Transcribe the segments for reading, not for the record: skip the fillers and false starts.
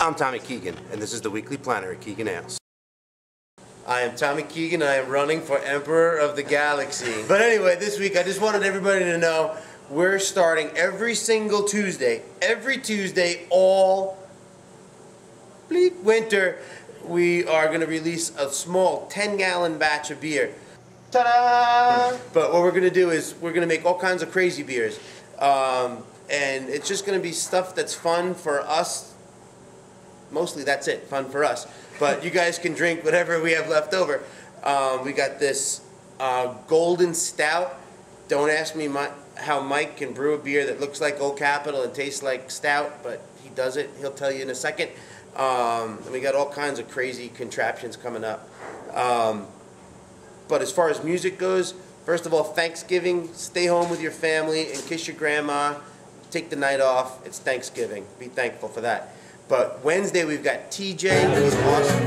I'm Tommy Keegan, and this is the Weekly Planner at Keegan Ales. I am Tommy Keegan, I am running for Emperor of the Galaxy. But anyway, this week I just wanted everybody to know we're starting every single Tuesday, all winter, we are going to release a small 10-gallon batch of beer. Ta-da! But what we're going to do is we're going to make all kinds of crazy beers. And it's just going to be stuff that's fun for us. Mostly that's it, fun for us. But you guys can drink whatever we have left over. We got this golden stout. Don't ask me how Mike can brew a beer that looks like Old Capitol and tastes like stout, but he does it. He'll tell you in a second. And we got all kinds of crazy contraptions coming up. But as far as music goes, first of all, Thanksgiving, stay home with your family and kiss your grandma. Take the night off. It's Thanksgiving. Be thankful for that. But Wednesday we've got TJ, who's awesome.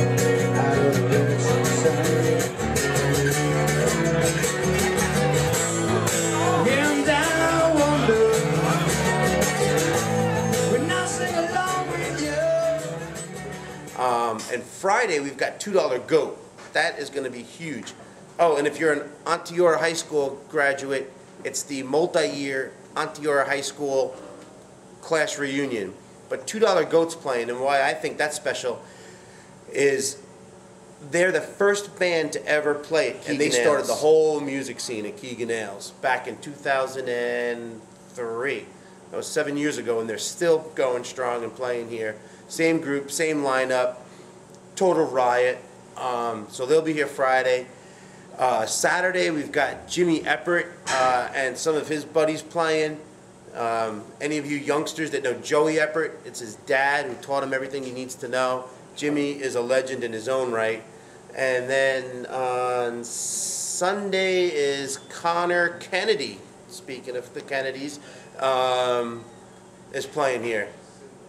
And Friday we've got $2 Goat. That is going to be huge. Oh, and if you're an Onteora High School graduate, it's the multi-year Onteora High School class reunion. But $2 Goat's playing, and why I think that's special is they're the first band to ever play it, and they started the whole music scene at Keegan Ales back in 2003. That was 7 years ago, and they're still going strong and playing here. Same group, same lineup, total riot. So they'll be here Friday. Saturday we've got Jimmy Eppert and some of his buddies playing. Any of you youngsters that know Joey Eppert, it's his dad who taught him everything he needs to know. Jimmy is a legend in his own right. And then on Sunday is Connor Kennedy, speaking of the Kennedys, is playing here.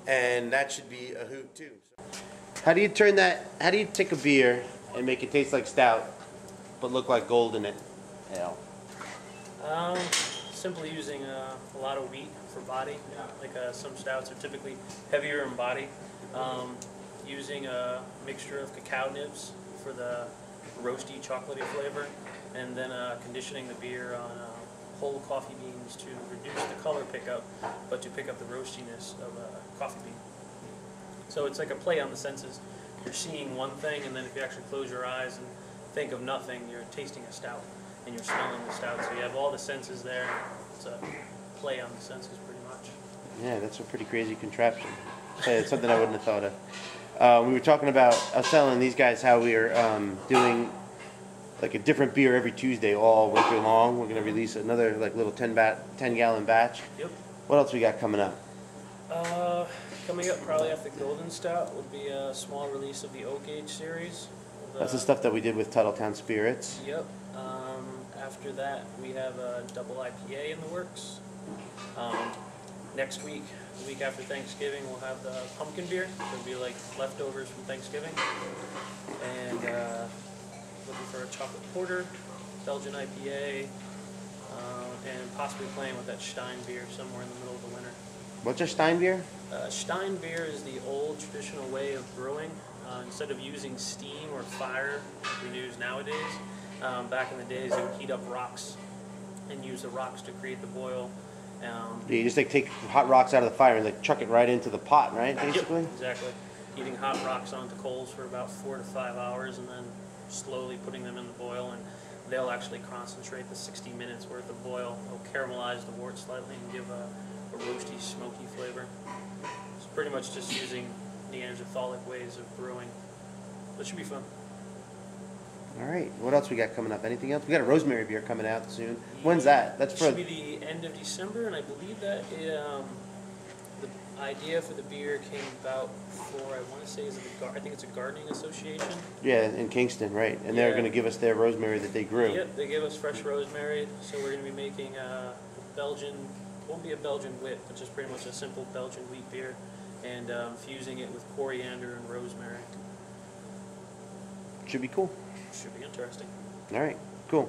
And that should be a hoot too. How do you take a beer and make it taste like stout, but look like golden ale? Simply using a lot of wheat for body. Like some stouts are typically heavier in body. Using a mixture of cacao nibs for the roasty, chocolatey flavor, and then conditioning the beer on whole coffee beans to reduce the color pickup, but to pick up the roastiness of a coffee bean. So it's like a play on the senses. You're seeing one thing, and then if you actually close your eyes and think of nothing, you're tasting a stout, and you're smelling the stout. So you have all the senses there. It's a play on the senses pretty much. Yeah, that's a pretty crazy contraption. It's something I wouldn't have thought of. We were talking about, I was telling these guys how we are doing like a different beer every Tuesday all winter long. We're going to release another like little 10-gallon batch. Yep. What else we got coming up? Coming up probably after Golden Stout would be a small release of the Oak Age series. That's the stuff that we did with Tuttletown Spirits. Yep. After that we have a double IPA in the works. Next week, the week after Thanksgiving, we'll have the pumpkin beer. It'll be like leftovers from Thanksgiving. And looking for a chocolate porter, Belgian IPA, and possibly playing with that Stein beer somewhere in the middle of the winter. What's a Stein beer? Stein beer is the old traditional way of brewing. Instead of using steam or fire like we use nowadays, back in the days they would heat up rocks and use the rocks to create the boil. You just like take hot rocks out of the fire and like chuck it right into the pot, right? Basically. Yep, exactly. Heating hot rocks onto coals for about 4 to 5 hours, and then slowly putting them in the boil, and they'll actually concentrate the 60 minutes worth of boil. They'll caramelize the wort slightly and give a roasty, smoky flavor. It's pretty much just using Neanderthalic ways of brewing. That should be fun. All right. What else we got coming up? Anything else? We got a rosemary beer coming out soon. When's that? That's for. It should be the end of December, and I believe that the idea for the beer came about for, I want to say, I think it's a gardening association. Yeah, in Kingston, right? And they're going to give us their rosemary that they grew. Yep, they give us fresh rosemary, so we're going to be making a Belgian. Won't be a Belgian wit, but just pretty much a simple Belgian wheat beer, and fusing it with coriander and rosemary. Should be cool. Should be interesting. All right, cool.